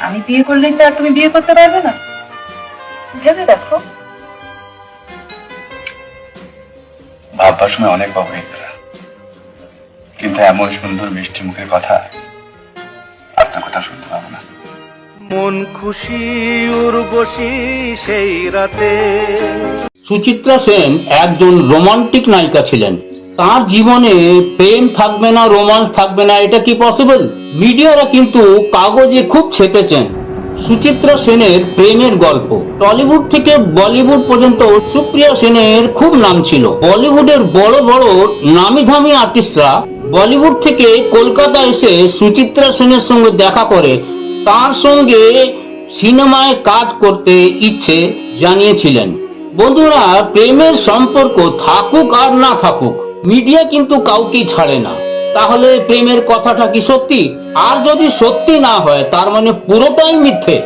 আমি বিয়ে করলেই তো আর তুমি বিয়ে করতে পারবে না। ভেবে দেখো। ভাববার সময় অনেক পাবো ইকরা, কিন্তু এমন সুন্দর মিষ্টি মুখের কথা আপনার কথা শুনতে পাবো না। মন খুশি উর্বশী সেই রাতে। সুচিত্রা সেন একজন রোমান্টিক নায়িকা ছিলেন। তার জীবনে প্রেম থাকবে না, রোমান্স থাকবে না, এটা কি পসিবল? মিডিয়ারা কিন্তু কাগজে খুব ছেপেছেন সুচিত্রা সেনের প্রেমের গল্প। টলিউড থেকে বলিউড পর্যন্ত সুপ্রিয়া সেনের খুব নাম ছিল। বলিউডের বড় বড় নামি দামি আর্টিস্টরা বলিউড থেকে কলকাতা এসে সুচিত্রা সেনের সঙ্গে দেখা করে তার সঙ্গে সিনেমায় কাজ করতে ইচ্ছে জানিয়েছিলেন। বন্ধুরা, প্রেমের সম্পর্ক থাকুক আর না থাকুক, মিডিয়া কিন্তু কাউকেই ছাড়ে না। তাহলে প্রেমের কথাটা কি সত্যি? আর যদি সত্যি না হয় তার মানে পুরোটাই মিথ্যে।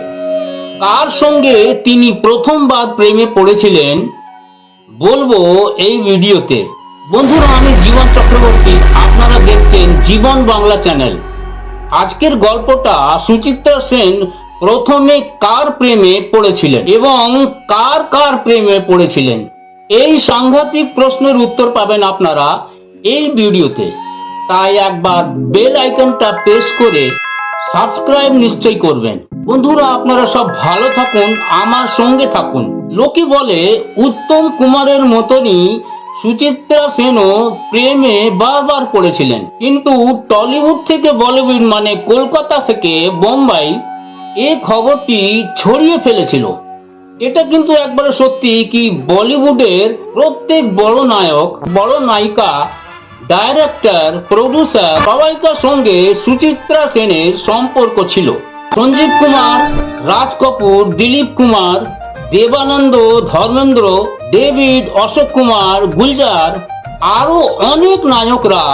কার সঙ্গে তিনি প্রথমবার প্রেমে পড়েছিলেন বলবো এই ভিডিওতে। বন্ধুরা, আমি জীবন চক্রবর্তী, আপনারা দেখছেন জীবন বাংলা চ্যানেল। আজকের গল্পটা সুচিত্রা সেন প্রথমে কার প্রেমে পড়েছিলেন এবং কার কার প্রেমে পড়েছিলেন, এই সাংঘাতিক প্রশ্নের উত্তর পাবেন আপনারা এই ভিডিওতে। তাই একবার বেল আইকনটা প্রেস করে সাবস্ক্রাইব নিশ্চয়ই করবেন। বন্ধুরা, আপনারা সব ভালো থাকুন, আমার সঙ্গে থাকুন। লোকে বলে উত্তম কুমারের মতনই সুচিত্রা সেনও প্রেমে বারবার পড়েছিলেন, কিন্তু টলিউড থেকে বলিউড মানে কলকাতা থেকে বোম্বাই এই খবরটি ছড়িয়ে ফেলেছিল। এটা কিন্তু একবারে সত্যি কি বলিউডের প্রত্যেক বড় নায়ক, বড় নায়িকা, ডাইরেক্টর, প্রডিউসার সবাইকার সঙ্গে সুচিত্রা সেনের সম্পর্ক ছিল। সঞ্জীব কুমার, রাজ কাপুর, দিলীপ কুমার, দেবানন্দ, ধর্মেন্দ্র, ডেভিড, অশোক কুমার, গুলজার, আরো অনেক নায়করা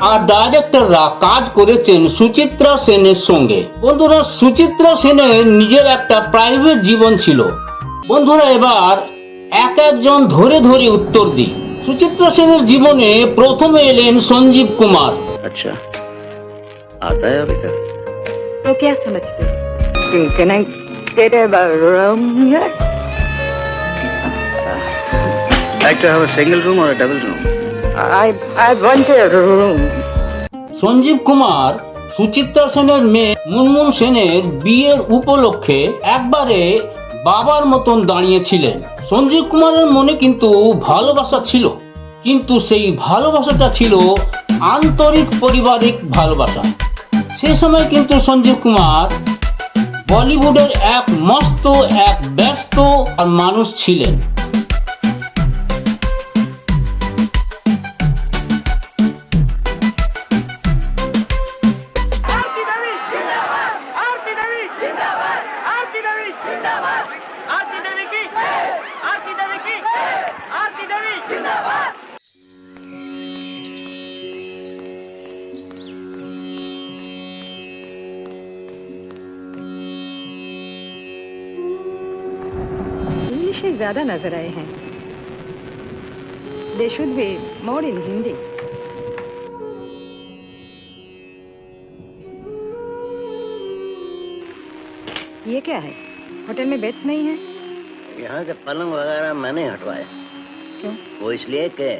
আর ডাইরেক্টররা কাজ করেছেন সুচিত্রা সেনের সঙ্গে। বন্ধুরা, সুচিত্রা সেনের নিজের একটা প্রাইভেট জীবন ছিল। বন্ধুরা, এবার এক একজন ধরে ধরে উত্তর দিই। সুচিত্রা সেনের জীবনে প্রথমে এলেন সঞ্জীব কুমার। अच्छा आता है अभी तक? तो क्या समझते हो? Can I get a room here? Like to have a single room or a double room? I want a room. Sanjeev Kumar Suchitra সেনের মেয়ে মুনমুন সেনের বিয়ের উপলক্ষে একবারে বাবার মতন দাঁড়িয়েছিলেন। সঞ্জীব কুমারের মনে কিন্তু ভালোবাসা ছিল, কিন্তু সেই ভালোবাসাটা ছিল আন্তরিক পারিবারিক ভালোবাসা। সেই সময় কিন্তু সঞ্জীব কুমার বলিউডের এক মস্ত, এক ব্যস্ত মানুষ ছিলেন। इंग्लिश ज्यादा नजर आए हैं। They should be more in Hindi. ये क्या है? होटल में बेड्स नहीं है? यहाँ के पलंग वगैरह मैंने हटवाए। क्यों? वो इसलिए कि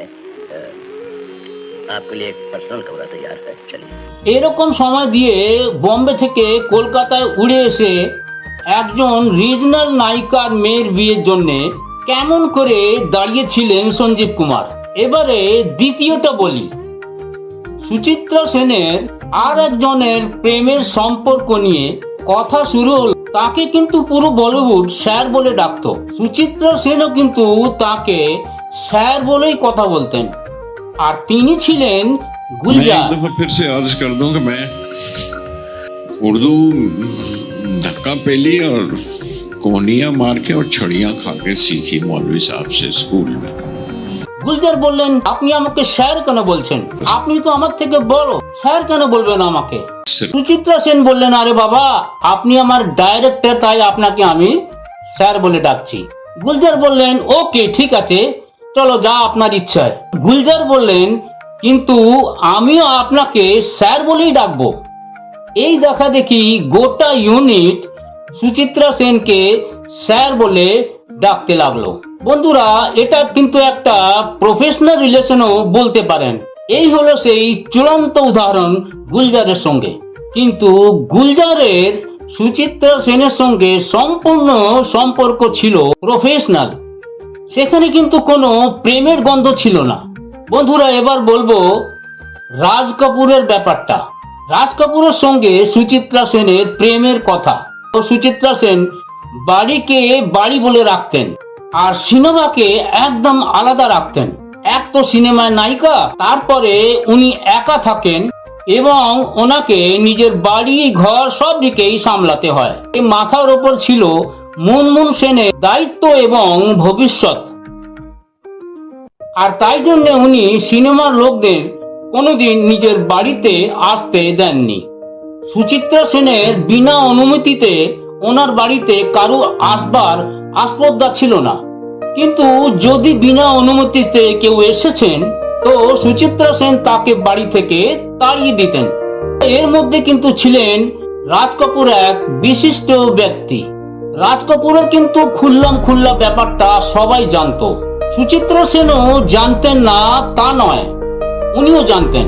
आपके लिए एक पर्सनल कमरा तैयार है। चलिए। এরকম সময় দিয়ে বোম্বে থেকে কলকাতায় উড়ে এসে একজন রিজনাল নায়িকার মেয়ের বিয়ের জন্য কেমন করে দাঁড়িয়েছিলেন সঞ্জীব কুমার। এবারে দ্বিতীয়টা বলি। সুচিত্রা সেনের আর একজনের প্রেমের সম্পর্ক নিয়ে কথা শুরু হল। তাকে কিন্তু পুরো বলিউড স্যার বলে ডাকতো। সুচিত্রা সেনও কিন্তু তাকে স্যার বলেই কথা বলতেন। আর তিনি ছিলেন গুলজার। मैं एक दफा फिर से अर्ज कर दूं कि मैं उर्दू धक्का पेली और कोहनियां मार के और छड़ियां खा के सीखी मौलवी साहब से स्कूल में। গুলজার বললেন, আপনি আমাকে স্যার কেন বলছেন? আপনি তো আমার থেকে বড়, স্যার কেন বলবেন আমাকে? সুচিত্রা সেন বললেন, আরে বাবা, আপনি আমার ডাইরেক্টর, তাই আপনাকে আমি স্যার বলে ডাকছি। গুলজার বললেন, ওকে ঠিক আছে, চলো যা আপনার ইচ্ছায়। গুলজার বললেন, কিন্তু আমিও আপনাকে স্যার বলেই ডাকবো। এই দেখা দেখি গোটা ইউনিট সুচিত্রা সেনকে স্যার বলে ডাকতে লাগলো। বন্ধুরা, এটা কিন্তু একটা প্রফেশনাল রিলেশনও বলতে পারেন। এই হলো সেই চূড়ান্ত উদাহরণ গুলজারের সঙ্গে। কিন্তু গুলজারের সুচিত্রা সেনের সঙ্গে সম্পূর্ণ সম্পর্ক ছিল প্রফেশনাল, সেখানে কিন্তু কোনো প্রেমের গন্ধ ছিল না। বন্ধুরা, এবার বলবো রাজ কাপুরের ব্যাপারটা। রাজ কাপুরের সঙ্গে সুচিত্রা সেনের প্রেমের কথা। তো সুচিত্রা সেন বাড়িকে বাড়ি বলে রাখতেন আর সিনেমাকে একদম আলাদা রাখতেন। এক তো সিনেমায় নায়িকা, তারপরে উনি একা থাকেন এবং ওনাকে নিজের বাড়ি ঘর সব দিকেই সামলাতে হয়। এই মাথার ওপর ছিল মুনমুন সেনের দায়িত্ব এবং ভবিষ্যৎ। আর তাই জন্য উনি সিনেমার লোকদের কোনোদিন নিজের বাড়িতে আসতে দেননি। সুচিত্রা সেনের বিনা অনুমতিতে ওনার বাড়িতে কারো আসবার আস্পর্ধা ছিল না। কিন্তু যদি বিনা অনুমতিতে কেউ এসেছেন তো সুচিত্রা সেন তাকে বাড়ি থেকে তাড়িয়ে দিতেন। এর মধ্যে কিন্তু ছিলেন রাজ কাপুর, এক বিশিষ্ট ব্যক্তি। রাজ কাপুরের কিন্তু খুল্লাম খুল্লা ব্যাপারটা সবাই জানতো। সুচিত্রা সেনও জানতেন না তা নয়, উনিও জানতেন।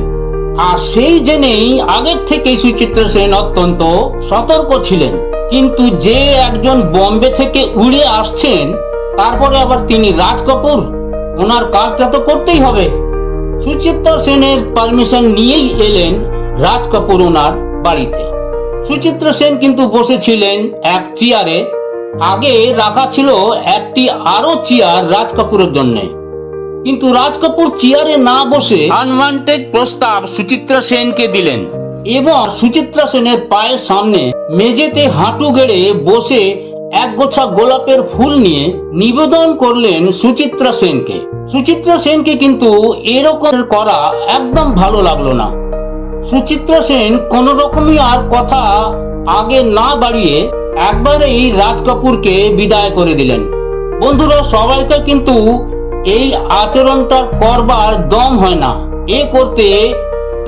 আর সেই জেনেই আগের থেকেই সুচিত্রা সেন অত্যন্ত সতর্ক ছিলেন। কিন্তু যে একজন বোম্বে থেকে উড়ে আসছেন, তারপরে আবার তিনি রাজ কাপুর, ওনার কাজটা তো করতেই হবে। সুচিত্রা সেনের পারমিশন নিয়েই এলেন রাজ কাপুর ওনার বাড়িতে। সুচিত্রা সেন কিন্তু বসেছিলেন এক চেয়ারে। আগে রাখা ছিল একটি আরো চেয়ার রাজ কাপুরের জন্য, কিন্তু রাজ কাপুর চেয়ারে না বসে আনওয়ান্টেড প্রস্তাব সুচিত্রা সেনকে দিলেন এবং সুচিত্রা সেনের পায়ের সামনে মেঝেতে হাঁটু গেড়ে বসে একগোছা গোলাপের ফুল নিয়ে নিবেদন করলেন সুচিত্রা সেনকে। সুচিত্রা সেনকে কিন্তু এরকম করা একদম ভালো লাগলো না। সুচিত্রা সেন কোন রকমই আর কথা আগে না বাড়িয়ে একবারেই রাজ কাপুরকে বিদায় করে দিলেন। বন্ধুরা, সবাইকে কিন্তু এই আচরণটা করবার দম হয় না, এ করতে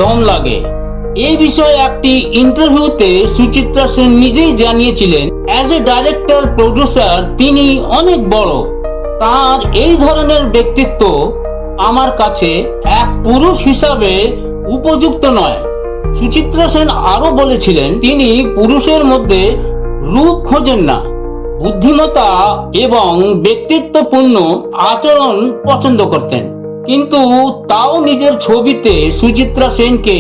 দম লাগে। এই বিষয়ে একটি ইন্টারভিউতে সুচিত্রা সেন নিজেই জানিয়েছিলেন, অ্যাজ এ ডাইরেক্টর প্রডিউসার তিনি অনেক বড়। তার এই ধরনের ব্যক্তিত্ব আমার কাছে এক পুরুষ হিসাবে উপযুক্ত নয়। সুচিত্রা সেন আরো বলেছিলেন, তিনি পুরুষের মধ্যে রূপ খোঁজেন না, বুদ্ধিমত্তা এবং ব্যক্তিত্বপূর্ণ আচরণ পছন্দ করতেন। কিন্তু তাও নিজের ছবিতে সুচিত্রা সেনকে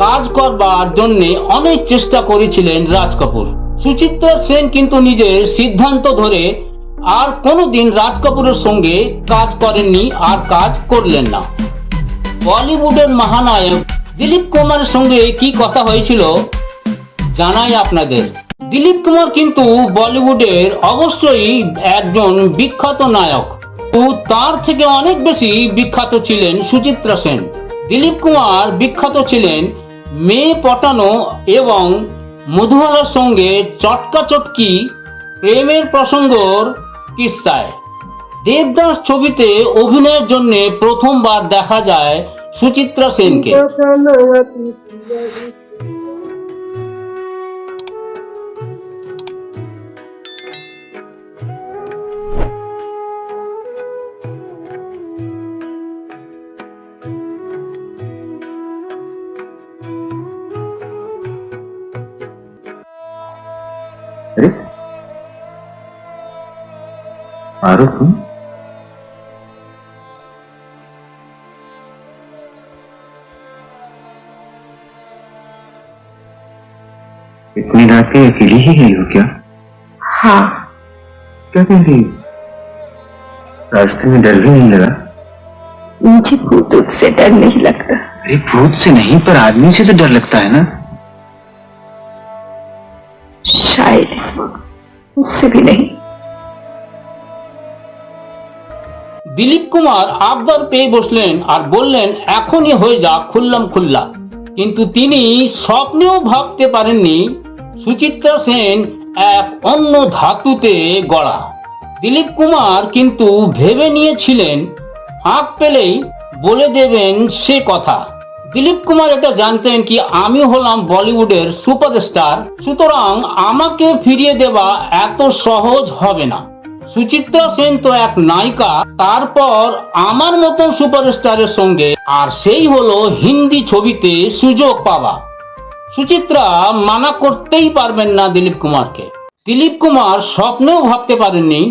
কাজ করবার জন্য অনেক চেষ্টা করেছিলেন রাজ কাপুর। সুচিত্রা সেন কিন্তু নিজের সিদ্ধান্ত ধরে আর কোনোদিন রাজ কাপুরের সঙ্গে কাজ করেননি আর কাজ করলেন না। বলিউডের মহানায়ক দিলীপ কুমারের সঙ্গে কি কথা হয়েছিল জানাই আপনাদের। দিলীপ কুমার কিন্তু বলিউডের অবশ্যই একজন বিখ্যাত নায়ক, তার থেকে অনেক বেশি বিখ্যাত ছিলেন সুচিত্রা সেন। দিলীপ কুমার বিখ্যাত ছিলেন মেয়ে পটানো এবং মধুবালার সঙ্গে চটকা চটকি প্রেমের প্রসঙ্গর কিস্সায়। দেবদাস ছবিতে অভিনয়ের জন্য প্রথমবার দেখা যায় সুচিত্রা সেনকে। आरो तुम इतनी रात को अकेली ही गई हो क्या? हाँ, क्या कह रही हो? रास्ते में डर भी नहीं लगा? मुझे भूत से डर नहीं लगता। अरे भूत से नहीं, पर आदमी से तो डर लगता है ना। शायद इस वक्त उससे भी नहीं। দিলীপ কুমার আবদার পেয়ে বসলেন আর বললেন, এখনই হয়ে যাক খুল্লাম খুল্লা। কিন্তু তিনি স্বপ্নেও ভাবতে পারেননি সুচিত্রা সেন এক অন্য ধাতুতে গড়া। দিলীপ কুমার কিন্তু ভেবে নিয়েছিলেন ফাঁক পেলেই বলে দেবেন সে কথা। দিলীপ কুমার এটা জানতেন কি আমি হলাম বলিউডের সুপারস্টার, সুতরাং আমাকে ফিরিয়ে দেওয়া এত সহজ হবে না। সুচিত্রা সেন তো এক নায়িকা, তারপর আমার মতন সুপারস্টারের সঙ্গে, আর সেই হলো হিন্দি ছবিতে সুযোগ পাওয়া। সুচিত্রা মানা করতেই পারবেন না দিলীপ কুমারকে। দিলীপ কুমার স্বপ্নেও ভাবতে পারেননি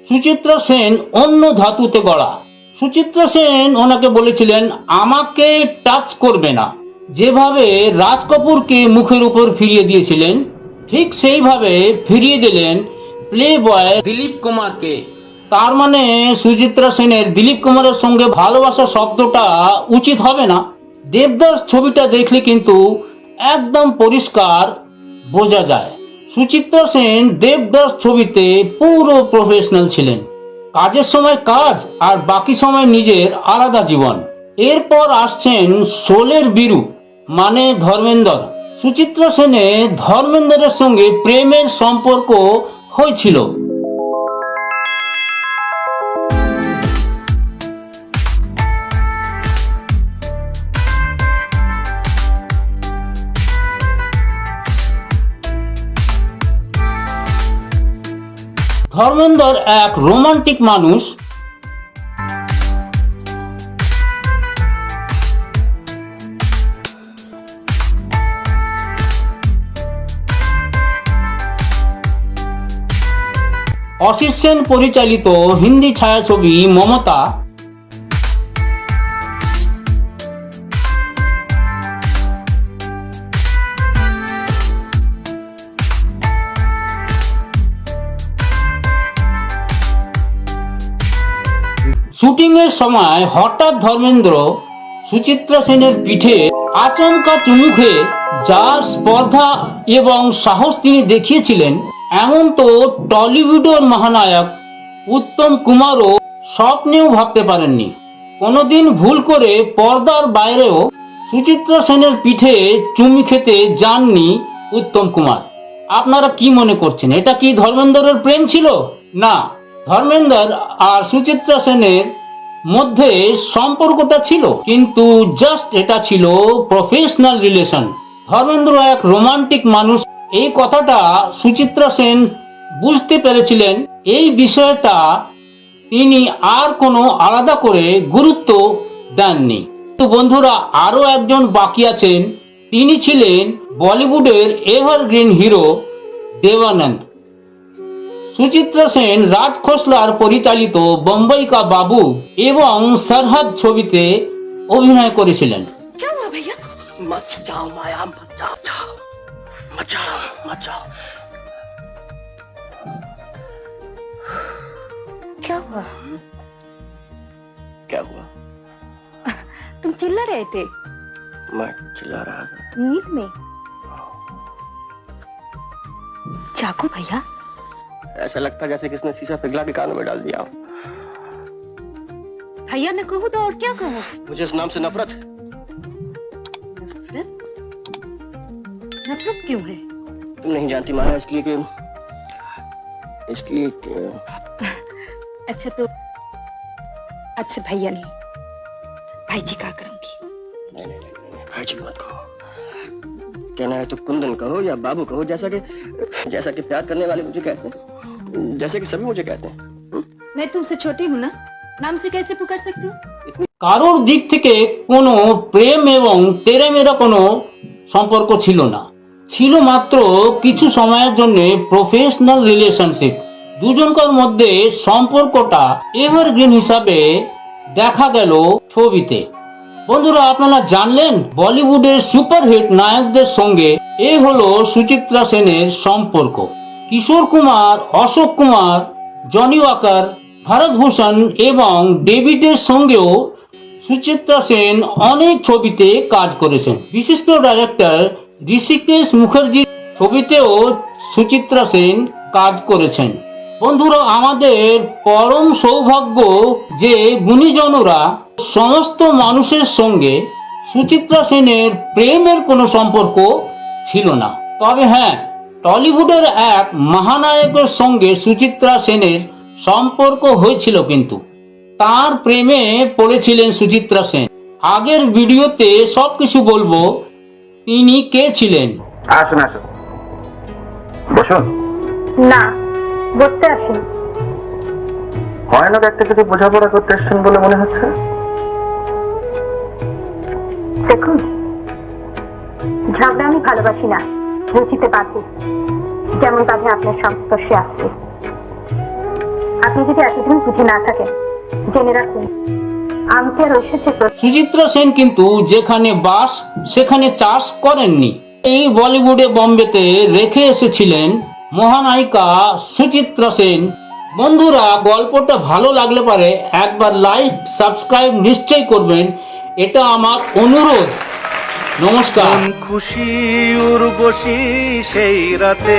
সুচিত্রা সেন অন্য ধাতুতে গড়া। সুচিত্রা সেন ওনাকে বলেছিলেন আমাকে টাচ করবে না। যেভাবে রাজ কাপুরকে মুখের উপর ফিরিয়ে দিয়েছিলেন, ঠিক সেইভাবে ফিরিয়ে দিলেন প্লে বয় দিলীপ কুমারকে। তার মানে সুচিত্রা সেনের দিলীপ কুমারের সঙ্গে ভালোবাসা শব্দটা উচিত হবে না। দেবদাস ছবিটা দেখলে কিন্তু একদম পরিষ্কার বোঝা যায় সুচিত্রা সেন দেবদাস ছবিতে পুরো প্রফেশনাল ছিলেন। কাজের সময় কাজ আর বাকি সময় নিজের আলাদা জীবন। এরপর আসছেন শোলের বীরু মানে ধর্মেন্দ্র। সুচিত্রা সেনের ধর্মেন্দ্রের সঙ্গে প্রেমের সম্পর্ক হয়েছিল। ধর্মেন্দ্র এক রোমান্টিক মানুষ। অসিত সেন পরিচালিত হিন্দি ছায়াছবি মমতা, শুটিং এর সময় হঠাৎ ধর্মেন্দ্র সুচিত্রা সেনের পিঠে আচমকা চুমু খেয়ে যার স্পর্ধা এবং সাহস তিনি দেখিয়েছিলেন, এমন তো টলিউডের মহানায়ক উত্তম কুমারও স্বপ্নেও ভাবতে পারেননি। কোনোদিন ভুল করে পর্দার বাইরেও সুচিত্রা সেনের পিঠে চুমু খেতে যাননি উত্তম কুমার। আপনারা কি মনে করছেন, এটা কি ধর্মেন্দ্রের প্রেম ছিল? না, ধর্মেন্দ্র আর সুচিত্রা সেনের মধ্যে সম্পর্কটা ছিল, কিন্তু জাস্ট এটা ছিল প্রফেশনাল রিলেশন। ধর্মেন্দ্র এক রোমান্টিক মানুষ, এই কথাটা সুচিত্রা সেন বুঝতে পেরেছিলেন। এই বিষয়টা তিনি আর কোনো আলাদা করে গুরুত্ব দেননি। তো বন্ধুরা, আরো একজন বাকি আছেন, তিনি ছিলেন বলিউডের এভারগ্রিন হিরো দেবানন্দ। সুচিত্রা সেন রাজ খোসলার পরিচালিত বোম্বাই কা বাবু এবং সরহদ ছবিতে অভিনয় করেছিলেন। क्या हुआ भैया? मत जाओ माया, मत जाओ, जाओ मत जाओ, मत जाओ। क्या हुआ? क्या हुआ? तुम चिल्ला रहे थे मैं चिल्ला रहा था। नींद में? चाकू भैया? ऐसा लगता जैसे किसने शीशा पिघला के कानों में डाल दिया हो। भैया ने कहूँ तो और क्या कहूँ? मुझे इस नाम से नफरत है। नफरत? नफरत क्यों है? तुम नहीं जानती माया, इसलिए कि अच्छा भैया नहीं, भाई जी का करूंगी। नहीं, भाई जी मत कहो। कहना है तो कुंदन कहो या बाबू कहो, जैसा कि प्यार करने वाले मुझे कहते हैं, जैसे कि सभी मुझे कहते हैं। मैं तुमसे छोटी हूँ ना, नाम से कैसे पुकार सकती हूँ? কারোর দিক থেকে কোনো প্রেম এবং তেরেমেরা কোনো সম্পর্ক ছিল না, ছিল মাত্র কিছু সময়ের জন্য প্রফেশনাল রিলেশনশিপ। দুজনকার মধ্যে সম্পর্কটা এভারগ্রিন হিসাবে দেখা গেল ছবিতে। বন্ধুরা, আপনারা জানলেন বলিউডের সুপারহিট নায়কদের সঙ্গে এই হলো সুচিত্রা সেনের সম্পর্ক। কিশোর কুমার, অশোক কুমার, জনি ওয়াকার, ভারতভূষণ এবং ডেভিডের সঙ্গেও সুচিত্রা সেন অনেক ছবিতে কাজ করেছেন। বিশিষ্ট ডাইরেক্টর ঋষিকেশ মুখার্জির ছবিতেও সুচিত্রা সেন কাজ করেছেন। বন্ধুরা, আমাদের পরম সৌভাগ্য যে গুণীজনরা সমস্ত মানুষের সঙ্গে সুচিত্রা সেনের প্রেমের কোনো সম্পর্ক ছিল না। তবে হ্যাঁ, টলিউডের এক মহানায়কের সঙ্গে সুচিত্রা সেনের সম্পর্ক হয়েছিল, কিন্তু তার প্রেমে পড়েছিলেন সুচিত্রা সেন। আগের ভিডিওতে সবকিছু বলবো তিনি কে ছিলেন। আসুন আসুন, বসুন। না, বসতে আসেন। ভয়ানক একটা কিছু বোঝাপড়া করতে এসছেন বলে মনে হচ্ছে। দেখুন, ঝগড়া আমি ভালোবাসি না, রুচিতে বাঁধি। যেমন কাজে আপনার সংস্পর্শে আসছে। আপনি যদি এতদিন বুঝে না থাকেন, জেনে রাখুন আমি কি আর ঐশ্বর্য সুচিত্রা সেন কিন্তু যেখানে বাস সেখানে চাষ করেননি। এই বলিউডে বোম্বেতে রেখে এসেছিলেন মহানায়িকা সুচিত্রা সেন। বন্ধুরা, গল্পটা ভালো লাগলে পারে একবার লাইক সাবস্ক্রাইব নিশ্চয়ই করবেন, এটা আমার অনুরোধ। নমস্কার। মন খুশি উর্বশী সেই রাতে